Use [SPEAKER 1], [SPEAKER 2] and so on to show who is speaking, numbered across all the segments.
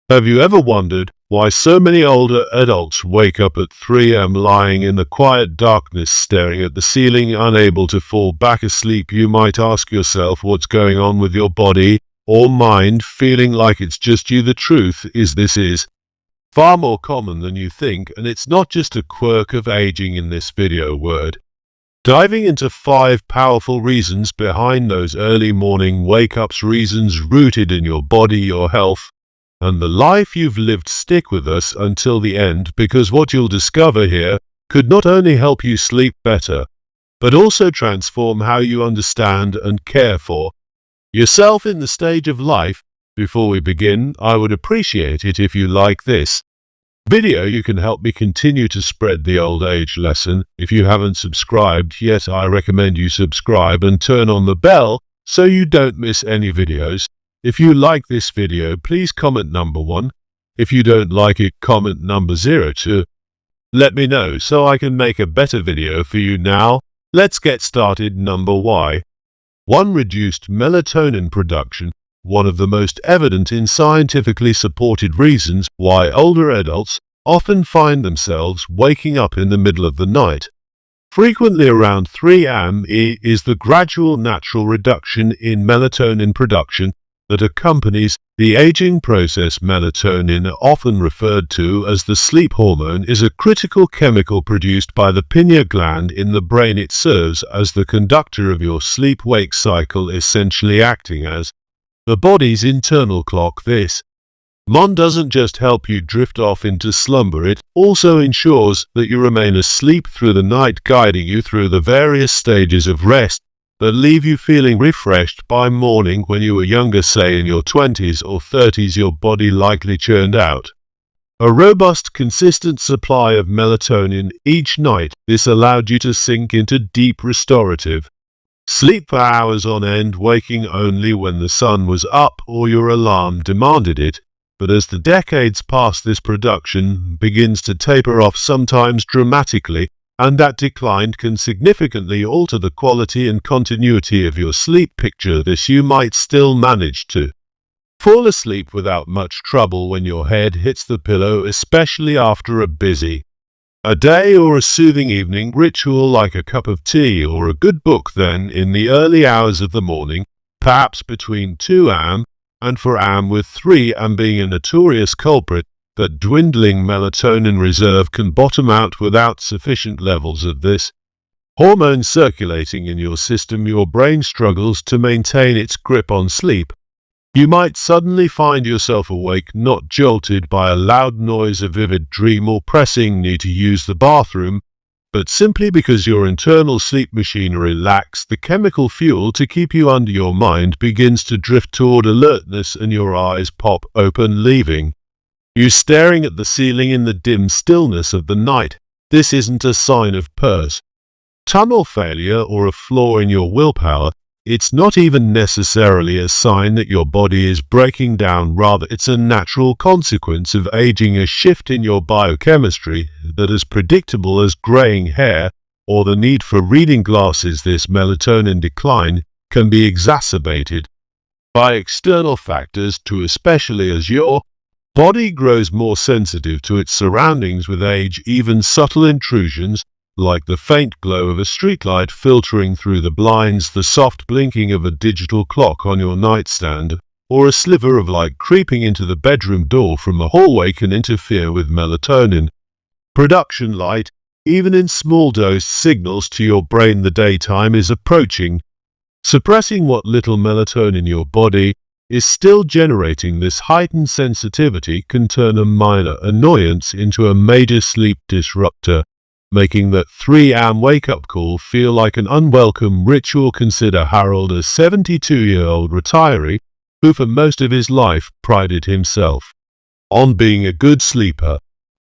[SPEAKER 1] Have you ever wondered why so many older adults wake up at 3 a.m. lying in the quiet darkness staring at the ceiling, unable to fall back asleep? You might ask yourself what's going on with your body or mind, feeling like it's just you. The truth is this is far more common than you think, and it's not just a quirk of aging. In this video word diving into 5 powerful reasons behind those early morning wake-ups, reasons rooted in your body, your health, and the life you've lived. Stick with us until the end, because what you'll discover here could not only help you sleep better, but also transform how you understand and care for yourself in the stage of life. Before we begin, I would appreciate it if you like this video. You can help me continue to spread the old age lesson. If you haven't subscribed yet, I recommend you subscribe and turn on the bell so you don't miss any videos. If you like this video, please comment number 1. If you don't like it, comment number 0 to let me know so I can make a better video for you. Now, let's get started. Number 1. Reduced melatonin production. One of the most evident and scientifically supported reasons why older adults often find themselves waking up in the middle of the night, frequently around 3 a.m., is the gradual natural reduction in melatonin production that accompanies the aging process. Melatonin, often referred to as the sleep hormone, is a critical chemical produced by the pineal gland in the brain. It serves as the conductor of your sleep-wake cycle, essentially acting as the body's internal clock. This hormone doesn't just help you drift off into slumber, it also ensures that you remain asleep through the night, guiding you through the various stages of rest that leave you feeling refreshed by morning. When you were younger, say in your 20s or 30s, your body likely churned out a robust, consistent supply of melatonin each night. This allowed you to sink into deep restorative sleep for hours on end, waking only when the sun was up or your alarm demanded it. But as the decades pass, this production begins to taper off, sometimes dramatically, and that decline can significantly alter the quality and continuity of your sleep. Picture this: you might still manage to fall asleep without much trouble when your head hits the pillow, especially after a busy day or a soothing evening ritual like a cup of tea or a good book. Then, in the early hours of the morning, perhaps between 2 a.m. and 4 a.m., with 3 a.m. being a notorious culprit, that dwindling melatonin reserve can bottom out without sufficient levels of this hormone circulating in your system. Your brain struggles to maintain its grip on sleep. You might suddenly find yourself awake, not jolted by a loud noise, a vivid dream, or pressing need to use the bathroom, but simply because your internal sleep machinery lacks the chemical fuel to keep you under. Your mind begins to drift toward alertness and your eyes pop open, leaving you staring at the ceiling in the dim stillness of the night. This isn't a sign of personal failure or a flaw in your willpower. It's not even necessarily a sign that your body is breaking down. Rather, it's a natural consequence of aging, a shift in your biochemistry that is predictable as graying hair or the need for reading glasses. This melatonin decline can be exacerbated by external factors too, especially as your body grows more sensitive to its surroundings with age. Even subtle intrusions, like the faint glow of a streetlight filtering through the blinds, the soft blinking of a digital clock on your nightstand, or a sliver of light creeping into the bedroom door from the hallway, can interfere with melatonin production. Light, even in small dose, signals to your brain the daytime is approaching. Suppressing what little melatonin your body is still generating. This heightened sensitivity can turn a minor annoyance into a major sleep disruptor, making that 3 a.m. wake-up call feel like an unwelcome ritual. Consider Harold, a 72-year-old retiree who for most of his life prided himself on being a good sleeper.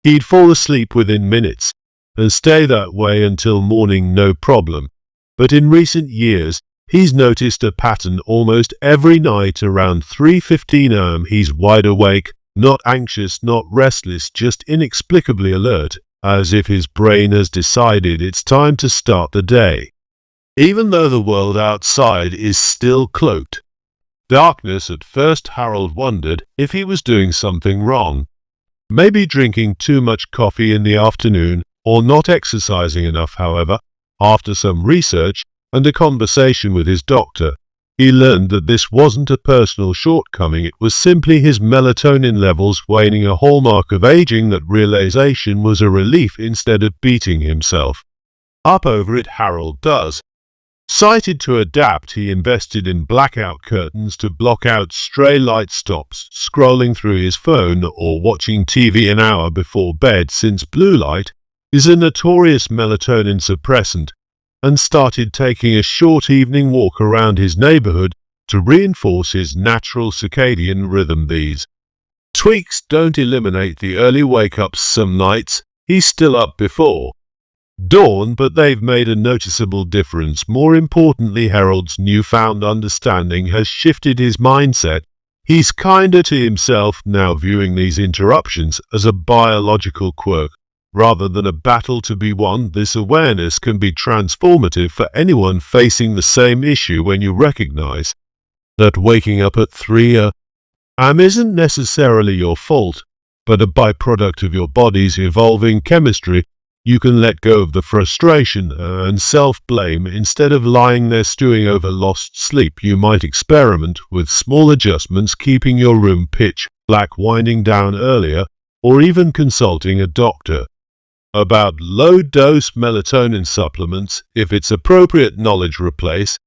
[SPEAKER 1] He'd fall asleep within minutes and stay that way until morning, no problem. But in recent years, he's noticed a pattern. Almost every night around 3:15 a.m. he's wide awake, not anxious, not restless, just inexplicably alert, as if his brain has decided it's time to start the day, even though the world outside is still cloaked Darkness. At first Harold wondered if he was doing something wrong. Maybe drinking too much coffee in the afternoon, or not exercising enough. However, after some research and a conversation with his doctor, he learned that this wasn't a personal shortcoming, it was simply his melatonin levels waning, a hallmark of aging. That realization was a relief instead of beating himself up over it. Harold does. Cited to adapt, he invested in blackout curtains to block out stray light, stops scrolling through his phone or watching TV an hour before bed, since blue light is a notorious melatonin suppressant, and started taking a short evening walk around his neighborhood to reinforce his natural circadian rhythm. These tweaks don't eliminate the early wake-ups. Some nights he's still up before dawn, but they've made a noticeable difference. More importantly, Harold's newfound understanding has shifted his mindset. He's kinder to himself now, viewing these interruptions as a biological quirk rather than a battle to be won. This awareness can be transformative for anyone facing the same issue. When you recognize that waking up at 3 a.m. isn't necessarily your fault, but a byproduct of your body's evolving chemistry, you can let go of the frustration and self-blame. Instead of lying there stewing over lost sleep, you might experiment with small adjustments, keeping your room pitch black, winding down earlier, or even consulting a doctor about low-dose melatonin supplements if it's appropriate. Knowledge replace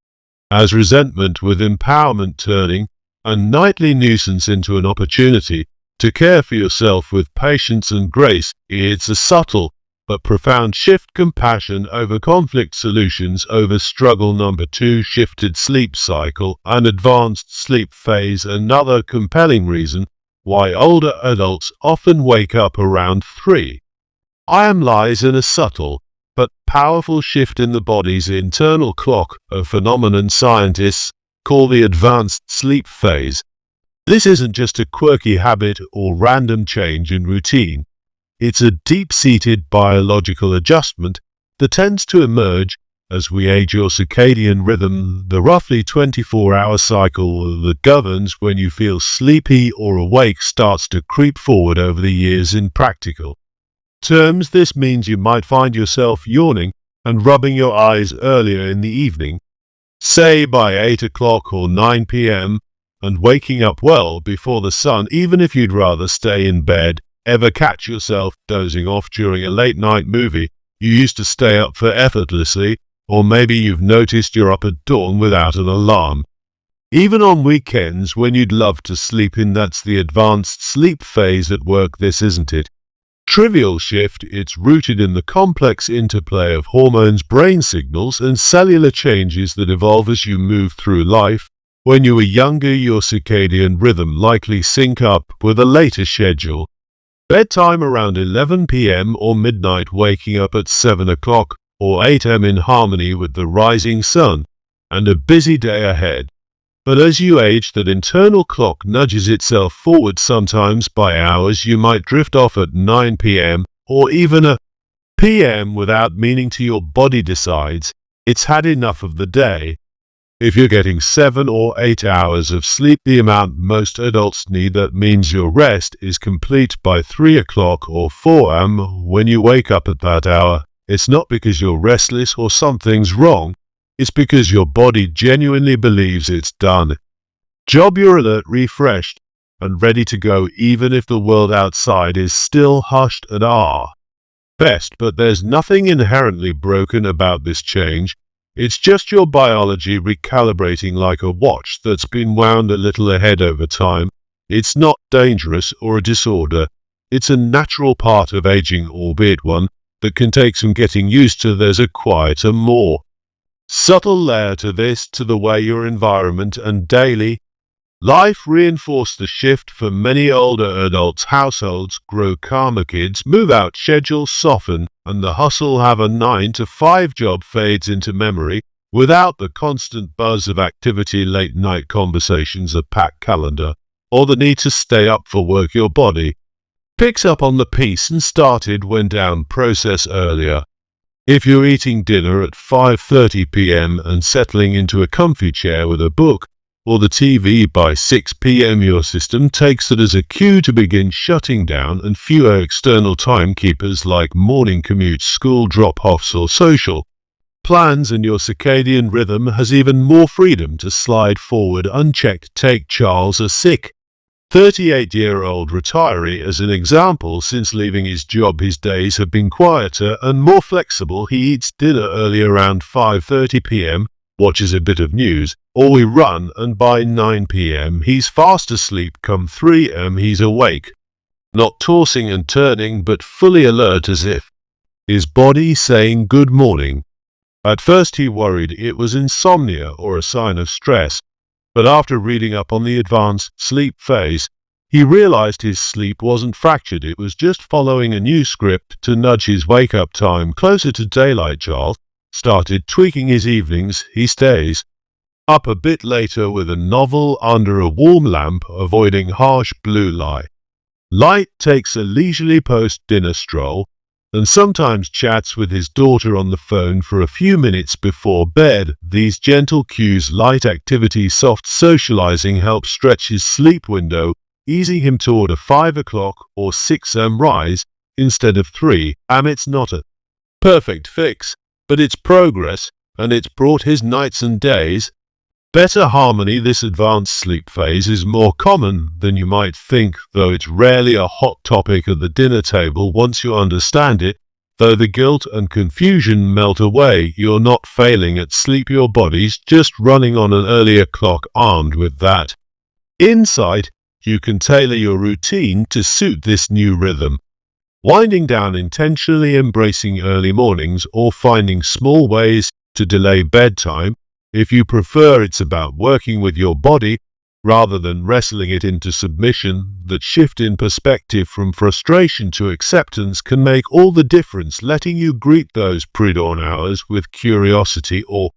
[SPEAKER 1] as resentment with empowerment, turning a nightly nuisance into an opportunity to care for yourself with patience and grace. It's a subtle but profound shift. Compassion over conflict, solutions over struggle. Number 2. Shifted sleep cycle, an advanced sleep phase. Another compelling reason why older adults often wake up around 3 a.m. lies in a subtle but powerful shift in the body's internal clock, a phenomenon scientists call the advanced sleep phase. This isn't just a quirky habit or random change in routine. It's a deep-seated biological adjustment that tends to emerge as we age. Your circadian rhythm, the roughly 24-hour cycle that governs when you feel sleepy or awake, starts to creep forward over the years. In practical terms, this means you might find yourself yawning and rubbing your eyes earlier in the evening, say by 8 o'clock or 9 p.m., and waking up well before the sun, even if you'd rather stay in bed. Ever catch yourself dozing off during a late-night movie you used to stay up for effortlessly? Or maybe you've noticed you're up at dawn without an alarm, even on weekends when you'd love to sleep in. That's the advanced sleep phase at work. This isn't it trivial shift. It's rooted in the complex interplay of hormones, brain signals, and cellular changes that evolve as you move through life. When you were younger, your circadian rhythm likely synced up with a later schedule. Bedtime around 11 p.m. or midnight, waking up at 7 o'clock or 8 a.m. in harmony with the rising sun and a busy day ahead. But as you age, that internal clock nudges itself forward, sometimes by hours. You might drift off at 9 p.m. or even a p.m. without meaning to. Your body decides it's had enough of the day. If you're getting 7 or 8 hours of sleep, the amount most adults need, that means your rest is complete by 3 o'clock or 4 a.m. When you wake up at that hour, it's not because you're restless or something's wrong. It's because your body genuinely believes it's done. Job, you're alert, refreshed, and ready to go, even if the world outside is still hushed and best. But there's nothing inherently broken about this change. It's just your biology recalibrating, like a watch that's been wound a little ahead over time. It's not dangerous or a disorder. It's a natural part of aging, albeit one that can take some getting used to. There's a quieter, more subtle layer to this, to the way your environment and daily life reinforce the shift. For many older adults, households grow calmer, kids move out, schedules soften, and the hustle have a 9-to-5 job fades into memory. Without the constant buzz of activity, late-night conversations, a packed calendar, or the need to stay up for work, your body picks up on the piece and started when down process earlier. If you're eating dinner at 5:30 p.m. and settling into a comfy chair with a book, or the TV by 6 p.m. Your system takes it as a cue to begin shutting down, and fewer external timekeepers like morning commutes, school drop-offs or social plans, and your circadian rhythm has even more freedom to slide forward unchecked. Take Charles, a sick 38-year-old retiree, as an example. Since leaving his job, his days have been quieter and more flexible. He eats dinner early, around 5:30 p.m., watches a bit of news, or we run, and by 9 p.m. he's fast asleep. Come 3 a.m. he's awake, not tossing and turning, but fully alert, as if his body saying good morning. At first he worried it was insomnia or a sign of stress, but after reading up on the advanced sleep phase, he realized his sleep wasn't fractured. It was just following a new script to nudge his wake-up time closer to daylight. Charles started tweaking his evenings. He stays up a bit later with a novel under a warm lamp, avoiding harsh blue light, takes a leisurely post-dinner stroll, and sometimes chats with his daughter on the phone for a few minutes before bed. These gentle cues, light activity, soft socializing, help stretch his sleep window, easing him toward a 5 o'clock or 6 a.m. rise instead of 3 a.m. It's not a perfect fix, but it's progress, and it's brought his nights and days better harmony. This advanced sleep phase is more common than you might think, though it's rarely a hot topic at the dinner table. Once you understand it, though, the guilt and confusion melt away. You're not failing at sleep, your body's just running on an earlier clock. Armed with that insight, you can tailor your routine to suit this new rhythm, winding down intentionally, embracing early mornings, or finding small ways to delay bedtime. If you prefer, it's about working with your body rather than wrestling it into submission. That shift in perspective from frustration to acceptance can make all the difference, letting you greet those pre-dawn hours with curiosity or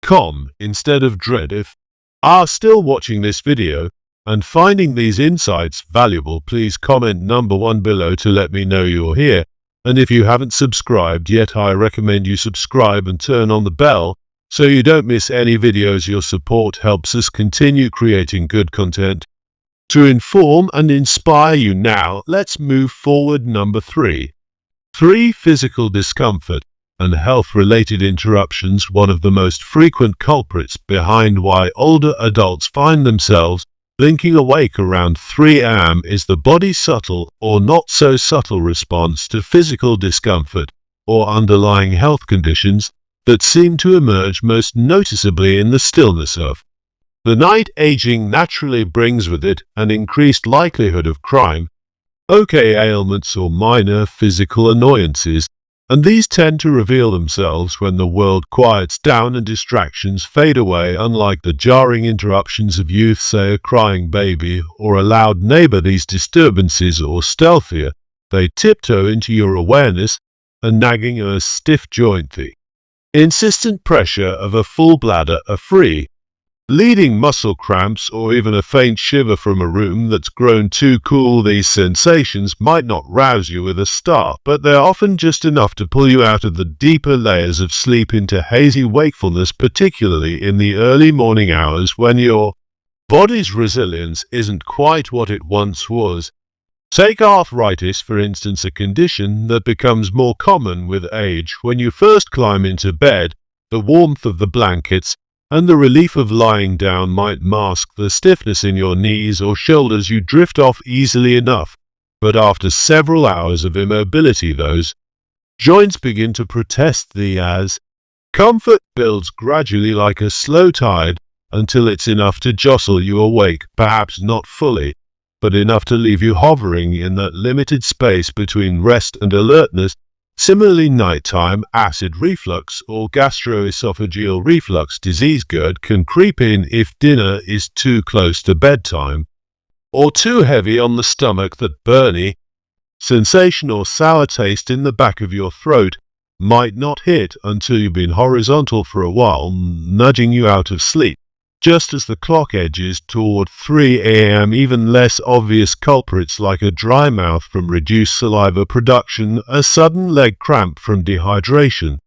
[SPEAKER 1] calm instead of dread. If you are still watching this video and finding these insights valuable, please comment number 1 below to let me know you're here. And if you haven't subscribed yet, I recommend you subscribe and turn on the bell so you don't miss any videos. Your support helps us continue creating good content to inform and inspire you. Now, let's move forward. Number 3. Physical discomfort and health-related interruptions. One of the most frequent culprits behind why older adults find themselves blinking awake around 3 a.m. is the body's subtle or not so subtle response to physical discomfort or underlying health conditions that seem to emerge most noticeably in the stillness of the night. Aging naturally brings with it an increased likelihood of chronic ailments or minor physical annoyances, and these tend to reveal themselves when the world quiets down and distractions fade away. Unlike the jarring interruptions of youth, say a crying baby or a loud neighbor, these disturbances are stealthier. They tiptoe into your awareness, a nagging or a stiff joint, the insistent pressure of a full bladder, a free leading muscle cramps, or even a faint shiver from a room that's grown too cool. These sensations might not rouse you with a start, but they're often just enough to pull you out of the deeper layers of sleep into hazy wakefulness, particularly in the early morning hours when your body's resilience isn't quite what it once was. Take arthritis, for instance, a condition that becomes more common with age. When you first climb into bed, the warmth of the blankets and the relief of lying down might mask the stiffness in your knees or shoulders. You drift off easily enough, but after several hours of immobility, those joints begin to protest. As comfort builds gradually like a slow tide until it's enough to jostle you awake, perhaps not fully, but enough to leave you hovering in that limited space between rest and alertness. Similarly, nighttime acid reflux or gastroesophageal reflux disease GERD can creep in if dinner is too close to bedtime or too heavy on the stomach. That burny sensation or sour taste in the back of your throat might not hit until you've been horizontal for a while, nudging you out of sleep just as the clock edges toward 3 a.m. Even less obvious culprits like a dry mouth from reduced saliva production, a sudden leg cramp from dehydration,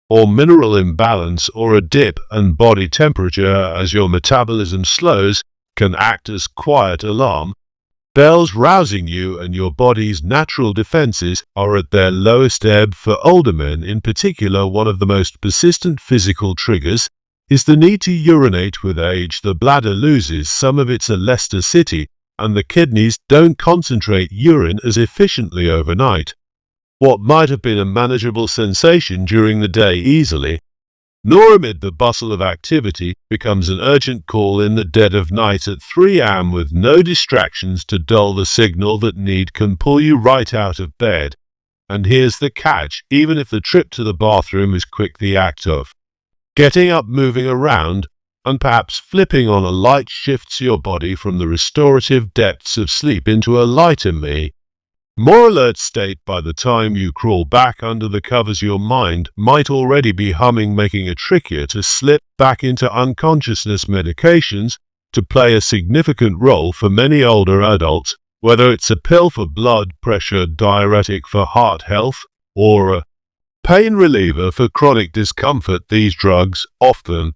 [SPEAKER 1] or mineral imbalance, or a dip in body temperature as your metabolism slows, can act as quiet alarm bells rousing you, and your body's natural defenses are at their lowest ebb. For older men in particular, one of the most persistent physical triggers is the need to urinate. With age, the bladder loses some of its elasticity, and the kidneys don't concentrate urine as efficiently overnight. What might have been a manageable sensation during the day easily, nor amid the bustle of activity, becomes an urgent call in the dead of night at 3 a.m. with no distractions to dull the signal that need can pull you right out of bed. And here's the catch: even if the trip to the bathroom is quick, the act of getting up, moving around, and perhaps flipping on a light shifts your body from the restorative depths of sleep into a lighter, more alert state. By the time you crawl back under the covers, your mind might already be humming, making it trickier to slip back into unconsciousness. Medications to play a significant role for many older adults, whether it's a pill for blood pressure, diuretic for heart health, or a pain reliever for chronic discomfort. These drugs often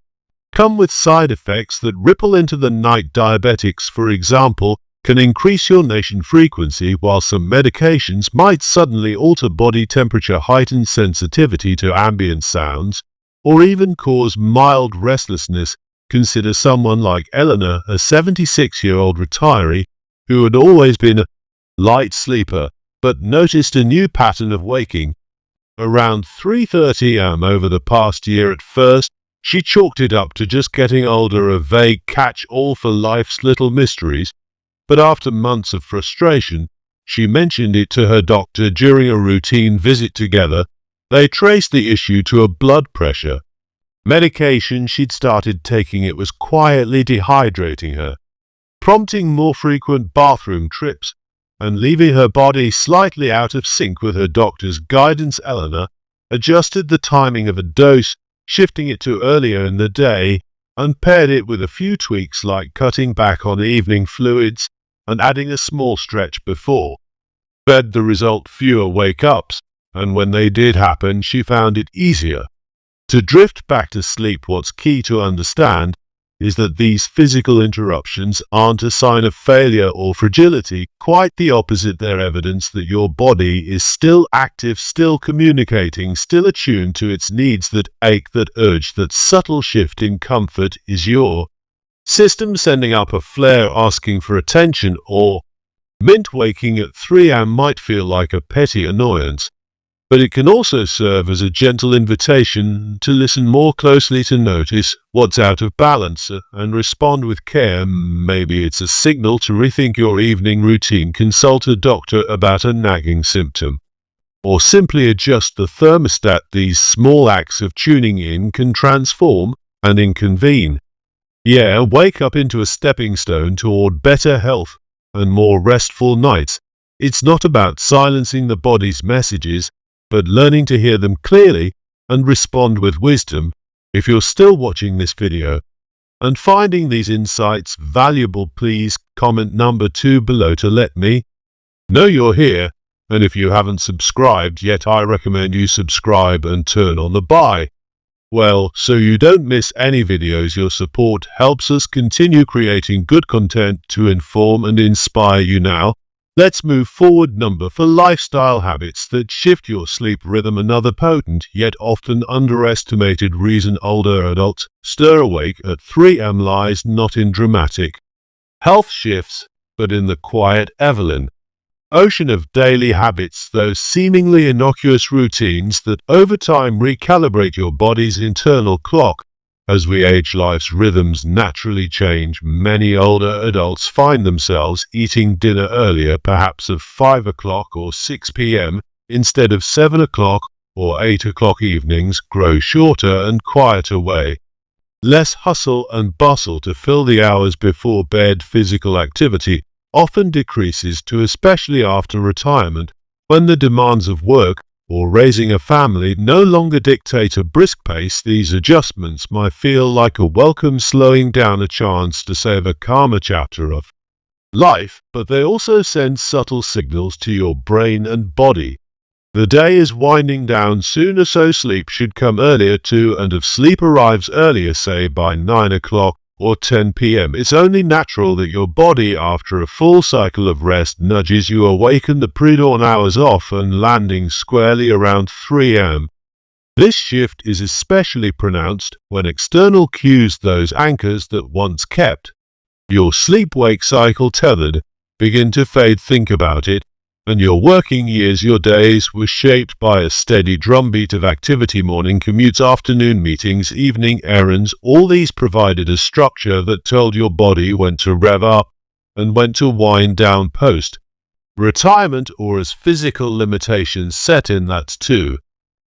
[SPEAKER 1] come with side effects that ripple into the night. Diabetics, for example, can increase urination frequency, while some medications might suddenly alter body temperature, heighten sensitivity to ambient sounds, or even cause mild restlessness. Consider someone like Eleanor, a 76-year-old retiree who had always been a light sleeper, but noticed a new pattern of waking around 3:30 am over the past year. At first, she chalked it up to just getting older, a vague catch-all for life's little mysteries. But after months of frustration, she mentioned it to her doctor during a routine visit. Together, they traced the issue to a blood pressure medication she'd started taking. It was quietly dehydrating her, prompting more frequent bathroom trips, and leaving her body slightly out of sync with her doctor's guidance. Eleanor adjusted the timing of a dose, shifting it to earlier in the day, and paired it with a few tweaks like cutting back on evening fluids and adding a small stretch before bed. The result: fewer wake-ups, and when they did happen, she found it easier to drift back to sleep. What's key to understand is that these physical interruptions aren't a sign of failure or fragility. Quite the opposite. They're evidence that your body is still active, still communicating, still attuned to its needs. That ache, that urge, that subtle shift in comfort is your system sending up a flare, asking for attention. Or mint waking at 3 a.m. might feel like a petty annoyance, but it can also serve as a gentle invitation to listen more closely, to notice what's out of balance and respond with care. Maybe it's a signal to rethink your evening routine, consult a doctor about a nagging symptom, or simply adjust the thermostat. These small acts of tuning in can transform and inconvene. Wake up into a stepping stone toward better health and more restful nights. It's not about silencing the body's messages, but learning to hear them clearly and respond with wisdom. If you're still watching this video and finding these insights valuable, please comment number 2 below to let me know you're here. And if you haven't subscribed yet, I recommend you subscribe and turn on the bell so you don't miss any videos. Your support helps us continue creating good content to inform and inspire you. Now, let's move forward. Number 4. Lifestyle habits that shift your sleep rhythm. Another potent yet often underestimated reason older adults stir awake at 3 am lies not in dramatic health shifts, but in the quiet ocean of daily habits, those seemingly innocuous routines that over time recalibrate your body's internal clock. As we age, life's rhythms naturally change. Many older adults find themselves eating dinner earlier, perhaps at 5 o'clock or 6 p.m. instead of 7 o'clock or 8 o'clock. Evenings grow shorter and quieter, less hustle and bustle to fill the hours before bed. Physical activity often decreases too, especially after retirement, when the demands of work or raising a family no longer dictate a brisk pace. These adjustments might feel like a welcome slowing down, a chance to save a calmer chapter of life, but they also send subtle signals to your brain and body. The day is winding down sooner, so sleep should come earlier too, and if sleep arrives earlier, say by 9 o'clock or 10 p.m., it's only natural that your body, after a full cycle of rest, nudges you awaken the pre-dawn hours off and landing squarely around 3 a.m. This shift is especially pronounced when external cues, those anchors that once kept your sleep-wake cycle tethered, begin to fade. Think about it. And your working years, your days were shaped by a steady drumbeat of activity: morning commutes, afternoon meetings, evening errands. All these provided a structure that told your body when to rev up and when to wind down post retirement, or as physical limitations set in. That's too.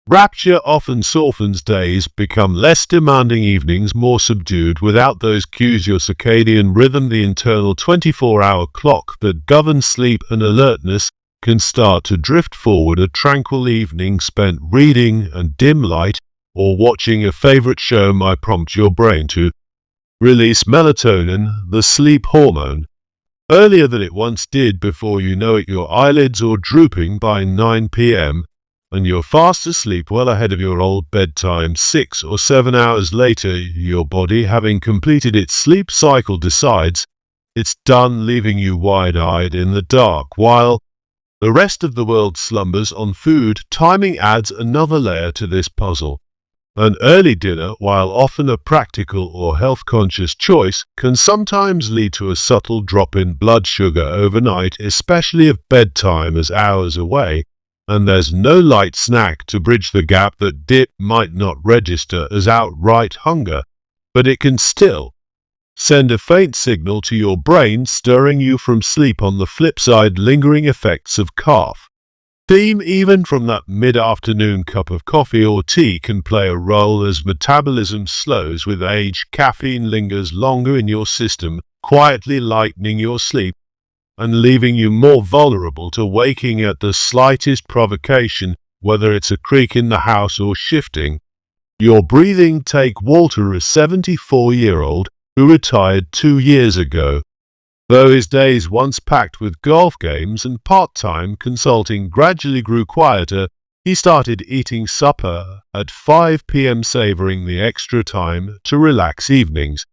[SPEAKER 1] Rapture often softens days, become less demanding evenings, more subdued. Without those cues, your circadian rhythm, the internal 24-hour clock that governs sleep and alertness, can start to drift forward. A tranquil evening spent reading and dim light or watching a favorite show might prompt your brain to release melatonin, the sleep hormone, earlier than it once did. Before you know it, your eyelids are drooping by 9 p.m. and you're fast asleep, well ahead of your old bedtime. 6 or 7 hours later, your body, having completed its sleep cycle, decides it's done, leaving you wide-eyed in the dark while the rest of the world slumbers on food. Timing adds another layer to this puzzle. An early dinner, while often a practical or health-conscious choice, can sometimes lead to a subtle drop in blood sugar overnight, especially if bedtime is hours away and there's no light snack to bridge the gap. That dip might not register as outright hunger, but it can still send a faint signal to your brain, stirring you from sleep. On the flip side, lingering effects of caffeine, even from that mid-afternoon cup of coffee or tea, can play a role. As metabolism slows with age, caffeine lingers longer in your system, quietly lightening your sleep and leaving you more vulnerable to waking at the slightest provocation, whether it's a creak in the house or shifting your breathing. Take Walter, a 74-year-old who retired 2 years ago. Though his days, once packed with golf games and part-time consulting, gradually grew quieter, he started eating supper at 5 p.m., savoring the extra time to relax evenings.